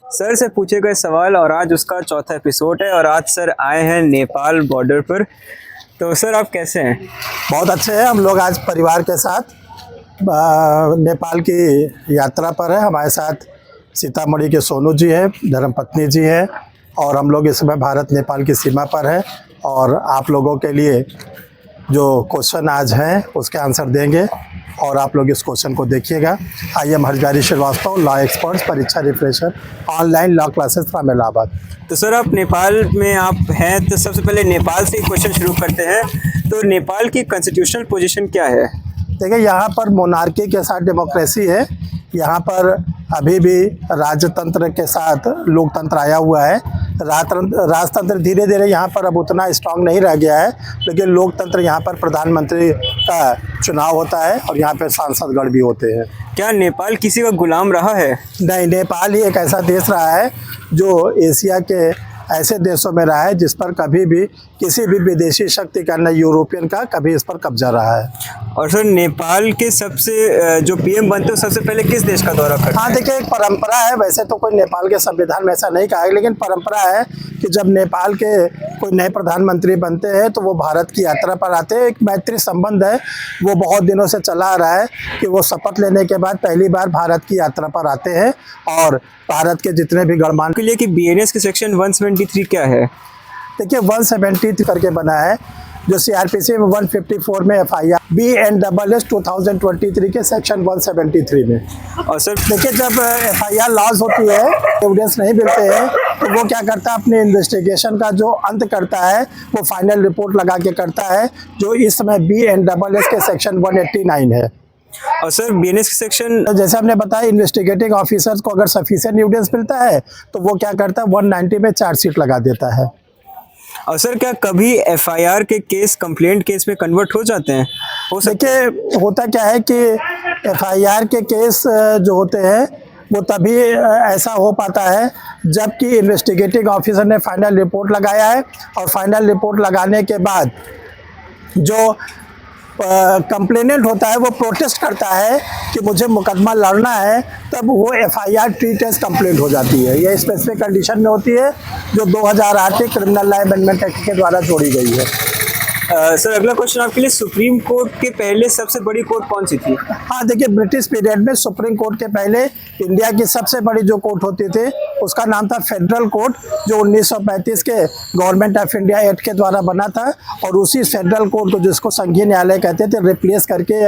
Sir से पूछे गए सवाल और आज उसका चौथा एपिसोड है और आज सर आए हैं नेपाल बॉर्डर पर। तो सर आप कैसे हैं? बहुत अच्छे हैं। हम लोग आज परिवार के साथ नेपाल की यात्रा पर है। हमारे साथ सीतामढ़ी के सोनू जी हैं, धर्मपत्नी जी हैं और हम लोग इस समय भारत नेपाल की सीमा पर हैं और आप लोगों के लिए जो क्वेश्चन आज हैं उसके आंसर देंगे और आप लोग इस क्वेश्चन को देखिएगा। I am Harjari Srivastava, law experts, परीक्षा refresher, online law classes from Allahabad. तो सर आप नेपाल में आप हैं, तो सबसे पहले नेपाल से क्वेश्चन शुरू करते हैं। तो नेपाल की कॉन्स्टिट्यूशनल पोजीशन क्या है? देखिए, यहाँ पर मोनार्की के साथ डेमोक्रेसी है। यहाँ पर अभी भी राजतंत्र के साथ लोकतंत्र आया हुआ है। राजतंत्र धीरे धीरे यहाँ पर अब उतना स्ट्रांग नहीं रह गया है, लेकिन लोकतंत्र यहाँ पर प्रधानमंत्री का चुनाव होता है और यहाँ पर सांसदगण भी होते हैं। क्या नेपाल किसी का गुलाम रहा है? नहीं, नेपाल ही एक ऐसा देश रहा है जो एशिया के ऐसे देशों में रहा है जिस पर कभी भी किसी भी विदेशी शक्ति का, न यूरोपियन का, कभी इस पर कब्जा रहा है। और सर नेपाल के सबसे जो पीएम बनते हो सबसे पहले किस देश का दौरा करते हैं? हाँ, देखिए, एक परंपरा है। वैसे तो कोई नेपाल के संविधान में ऐसा नहीं कहा है, लेकिन परंपरा है कि जब नेपाल के कोई नए प्रधानमंत्री बनते हैं तो वो भारत की यात्रा पर आते हैं। एक मैत्री संबंध है, वो बहुत दिनों से चला आ रहा है कि वो शपथ लेने के बाद पहली बार भारत की यात्रा पर आते हैं और भारत के जितने भी गणमान्य के लिए कि बीएनएस के सेक्शन 173 क्या है? देखिए, 170 करके बना है, जो सीआरपीसी में 154 में एफआईआर, BNSS 2023 के सेक्शन 173 में। और सर देखिए, जब एफआईआर लॉन्च होती है, एविडेंस नहीं मिलते हैं, तो वो क्या करता है, अपने इन्वेस्टिगेशन का जो अंत करता है वो फाइनल रिपोर्ट लगा के करता है, जो इस समय BNSS के सेक्शन 189 है। और सर बीएनएस के सेक्शन जैसे हमने बताया, इन्वेस्टिगेटिंग ऑफिसर्स को अगर सफिशिएंट एविडेंस मिलता है तो वो क्या करता है, 190 में चार्जशीट लगा देता है। और सर क्या कभी एफआईआर के केस कंप्लेंट केस में कन्वर्ट हो जाते हैं? देखिए, होता क्या है कि एफआईआर के केस जो होते हैं वो तभी ऐसा हो पाता है जबकि इन्वेस्टिगेटिंग ऑफिसर ने फाइनल रिपोर्ट लगाया है और फाइनल रिपोर्ट लगाने के बाद जो कंप्लेनेंट होता है वो प्रोटेस्ट करता है कि मुझे मुकदमा लड़ना है, तब वो एफआईआर ट्रीट एज कंप्लेंट हो जाती है। ये स्पेसिफिक कंडीशन में होती है जो 2008 के क्रिमिनल लॉ अमेंडमेंट एक्ट के द्वारा जोड़ी गई है। सर अगला क्वेश्चन आपके लिए, सुप्रीम कोर्ट के पहले सबसे बड़ी कोर्ट कौन सी थी? हाँ, देखिए, ब्रिटिश पीरियड में सुप्रीम कोर्ट के पहले इंडिया की सबसे बड़ी जो कोर्ट होती थी उसका नाम था फेडरल कोर्ट, जो 1935 के गवर्नमेंट ऑफ इंडिया एक्ट के द्वारा बना था और उसी फेडरल कोर्ट को, जिसको संघीय न्यायालय कहते थे, रिप्लेस करके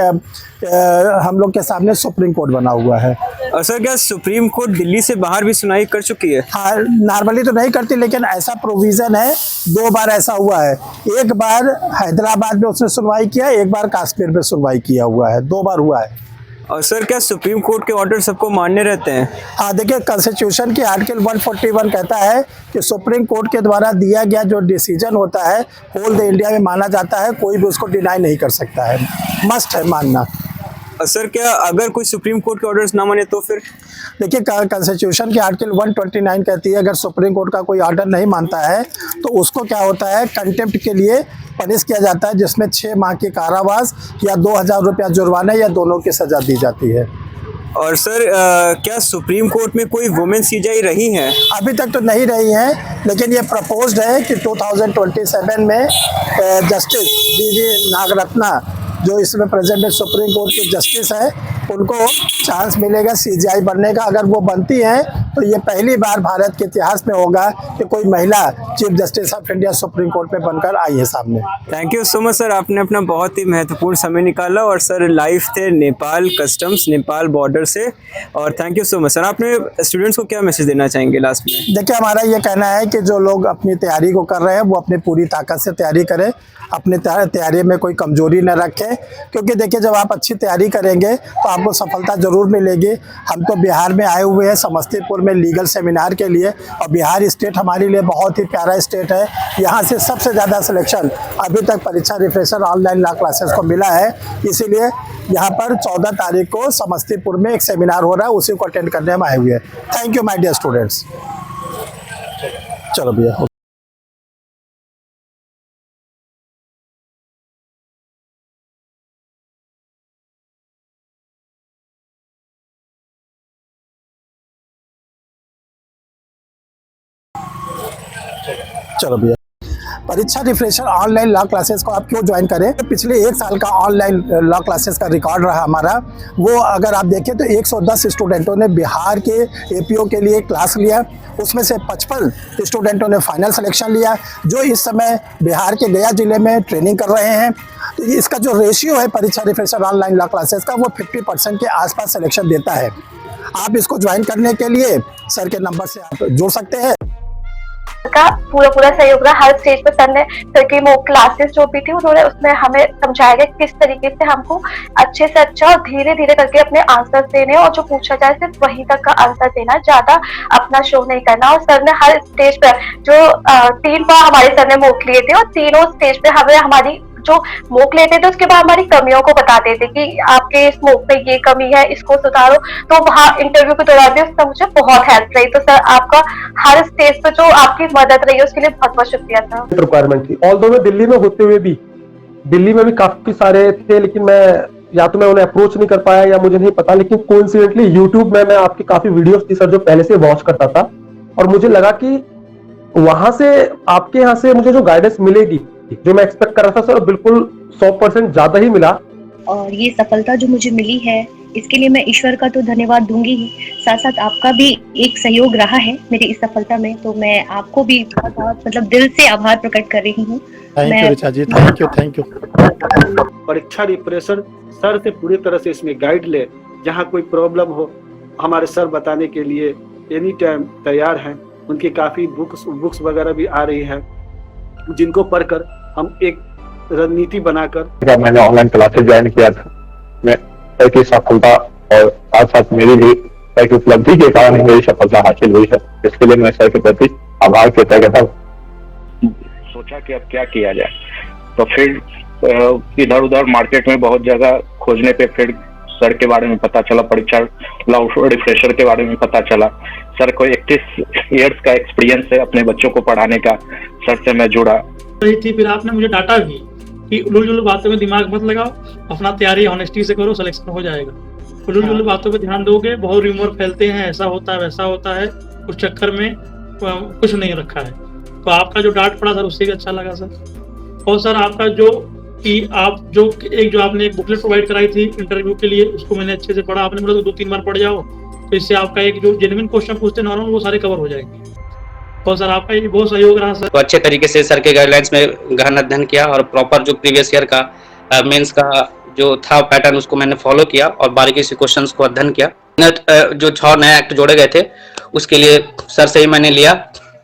हम लोग के सामने सुप्रीम कोर्ट बना हुआ है। और सर क्या सुप्रीम कोर्ट दिल्ली से बाहर भी सुनवाई कर चुकी है? हाँ, नॉर्मली तो नहीं करती, लेकिन ऐसा प्रोविज़न है, 2 बार ऐसा हुआ है। एक बार हैदराबाद में उसने सुनवाई किया, एक बार कश्मीर में सुनवाई किया हुआ है, 2 बार हुआ है। और सर क्या सुप्रीम कोर्ट के ऑर्डर सबको मान्य रहते हैं? हाँ, देखिए, कॉन्स्टिट्यूशन की आर्टिकल 141 कहता है कि सुप्रीम कोर्ट के द्वारा दिया गया जो डिसीजन होता है होल द इंडिया में माना जाता है, कोई भी उसको डिनाई नहीं कर सकता है, मस्ट है मानना। और सर क्या अगर कोई सुप्रीम कोर्ट के ऑर्डर्स ना माने तो फिर? देखिए, कॉन्स्टिट्यूशन की आर्टिकल 129 कहती है अगर सुप्रीम कोर्ट का कोई ऑर्डर नहीं मानता है तो उसको क्या होता है, कंटेम्प्ट के लिए पनिश किया जाता है, जिसमें 6 माह की कारावास या 2000 रुपया जुर्माना या दोनों की सजा दी जाती है। और सर क्या सुप्रीम कोर्ट में कोई वुमेन सीजेआई रही हैं? अभी तक तो नहीं रही हैं, लेकिन ये प्रपोज्ड है कि 2027 में जस्टिस DV नागरत्ना, जो इसमें प्रेजेंट में सुप्रीम कोर्ट के जस्टिस है, उनको चांस मिलेगा सीजेआई बनने का। अगर वो बनती हैं तो ये पहली बार भारत के इतिहास में होगा कि कोई महिला chief justice of India supreme court में बनकर आई है सामने। Thank you so much sir, आपने अपना बहुत ही महत्वपूर्ण समय निकाला और सर लाइव थे नेपाल कस्टम्स, नेपाल बॉर्डर से। और thank you so much sir. आपने स्टूडेंट्स को क्या मैसेज देना चाहेंगे लास्ट में? देखिए, हमारा ये कहना है कि जो लोग अपनी तैयारी को कर रहे हैं वो अपनी पूरी ताकत से तैयारी करें, अपनी तैयारी में कोई कमजोरी न रखें, क्योंकि देखिए, जब आप अच्छी तैयारी करेंगे तो आपको सफलता ज़रूर मिलेगी। हम तो बिहार में आए हुए हैं, समस्तीपुर में लीगल सेमिनार के लिए, और बिहार स्टेट हमारे लिए बहुत ही प्यारा स्टेट है। यहाँ से सबसे ज़्यादा सिलेक्शन अभी तक परीक्षा रिफ्रेशर ऑनलाइन लॉ क्लासेस को मिला है, इसीलिए यहाँ पर 14 तारीख को समस्तीपुर में एक सेमिनार हो रहा है, उसी को अटेंड करने हम आए हुए हैं। Thank you my dear students. चलो भैया। चलो भैया, परीक्षा रिफ्रेशर ऑनलाइन लॉ क्लासेस को आप क्यों ज्वाइन करें? पिछले 1 साल का ऑनलाइन लॉ क्लासेस का रिकॉर्ड रहा हमारा, वो अगर आप देखें तो 110 स्टूडेंटों ने बिहार के एपीओ के लिए क्लास लिया, उसमें से 55 स्टूडेंटों ने फाइनल सिलेक्शन लिया, जो इस समय बिहार के गया जिले में ट्रेनिंग कर रहे हैं। तो इसका जो रेशियो है परीक्षा रिफ्रेशर ऑनलाइन लॉ क्लासेस का, वो 50% के आसपास सिलेक्शन देता है। आप इसको ज्वाइन करने के लिए सर के नंबर से आप जुड़ सकते हैं। का पूरा सहयोग रहा। हर स्टेज पर सर ने सर की वो क्लासेस जो भी थी उन्होंने उसमें हमें समझाया गया किस तरीके से हमको अच्छे से अच्छा और धीरे धीरे करके अपने आंसर देने और जो पूछा जाए सिर्फ वही तक का आंसर देना, ज्यादा अपना शो नहीं करना। और सर ने हर स्टेज पर जो 3 बार हमारे सर ने मॉक लिए थे और तीनों स्टेज पे हमें हमारी जो मॉक लेते थे उसके बाद हमारी कमियों को बताते थे कि आपके इस मॉक में ये कमी है, इसको सुधारो। तो वहाँ इंटरव्यू के दौरान भी उसका मुझे बहुत हेल्प रही। तो सर आपका हर स्टेज पर जो आपकी मदद रही है उसके लिए बहुत बहुत शुक्रिया था। रिक्वायरमेंट थी, ऑल्दो मैं दिल्ली में होते हुए भी, दिल्ली में भी काफी सारे थे, लेकिन मैं या तो मैं उन्हें अप्रोच नहीं कर पाया या मुझे नहीं पता। लेकिन कोइंसिडेंटली यूट्यूब में मैं आपकी काफी वीडियोस थी सर जो पहले से वॉच करता था, और मुझे लगा कि वहां से आपके यहाँ से मुझे जो गाइडेंस मिलेगी, जो मैं एक्सपेक्ट कर रहा था सर, बिल्कुल 100% ज्यादा ही मिला। और ये सफलता जो मुझे मिली है इसके लिए मैं ईश्वर का तो धन्यवाद दूंगी ही, साथ साथ आपका भी एक सहयोग रहा है मेरी इस सफलता में। तो मैं आपको भी बहुत बहुत मतलब दिल से आभार प्रकट कर रही हूँ। Thank you Richa ji, thank you. परीक्षा रिफ्रेशर सर से पूरी तरह से इसमें गाइड ले, जहाँ कोई प्रॉब्लम हो हमारे सर बताने के लिए एनी टाइम तैयार हैं। उनकी काफ़ी बुक्स वगैरह भी आ रही है, जिनको पढ़कर हम एक रणनीति बनाकर मैंने ऑनलाइन क्लासेस ज्वाइन किया था। मैं सर की सफलता और साथ साथ मेरी भी सर की उपलब्धि के कारण ही मेरी सफलता हासिल हुई है, इसके लिए मैं सर के प्रति आभार व्यक्त करता हूँ। सोचा कि अब क्या किया जाए, तो फिर इधर उधर मार्केट में बहुत जगह खोजने पे फिर सर के बारे में पता चला, परीक्षा लॉ रिफ्रेशर के बारे में पता चला। सर को 31 इयर्स का एक्सपीरियंस है अपने बच्चों को पढ़ाने का। सर से मैं जुड़ा रही थी, फिर आपने मुझे डांटा भी कि उलझुल बातों में दिमाग मत लगाओ, अपना तैयारी ऑनेस्टी से करो, सिलेक्शन हो जाएगा। उलझुल बातों पे ध्यान दोगे, बहुत रूमर फैलते हैं, ऐसा होता है वैसा होता है, उस चक्कर में कुछ नहीं रखा है। तो आपका जो डांट पड़ा सर उससे भी अच्छा लगा सर। और सर आपका जो कि आप जो आपने एक बुकलेट प्रोवाइड कराई थी इंटरव्यू के लिए, उसको मैंने अच्छे से पढ़ा। आपने बोला 2-3 बार पढ़ जाओ, तो इससे आपका एक जो जेन्युइन क्वेश्चन पूछते नॉर्मल वो सारे कवर हो जाएंगे। और सर आपका ये बहुत सहयोग रहा सर। तो अच्छे तरीके से सर के गाइडलाइंस में गहन अध्ययन किया और प्रॉपर जो प्रीवियस ईयर का मेंस का जो था पैटर्न उसको मैंने फॉलो किया और बारीकी से क्वेश्चंस को अध्ययन किया। जो 6 नए एक्ट जोड़े गए थे उसके लिए सर से ही मैंने लिया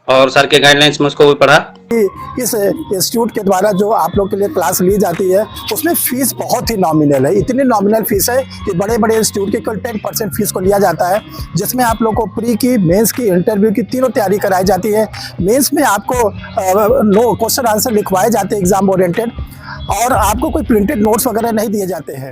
और सर के गाइडलाइंस में उसको भी पढ़ा। इस इंस्टीट्यूट के द्वारा जो आप लोग के लिए क्लास ली जाती है उसमें फीस बहुत ही नॉमिनल है। इतनी नॉमिनल फीस है कि बड़े बड़े इंस्टीट्यूट की कुल 10% फीस को लिया जाता है, जिसमें आप लोग को प्री की, मेंस की, इंटरव्यू की तीनों तैयारी कराई जाती है। मेंस में आपको क्वेश्चन आंसर लिखवाए जाते हैं एग्जाम ओरिएंटेड, और आपको कोई प्रिंटेड नोट्स वगैरह नहीं दिए जाते हैं।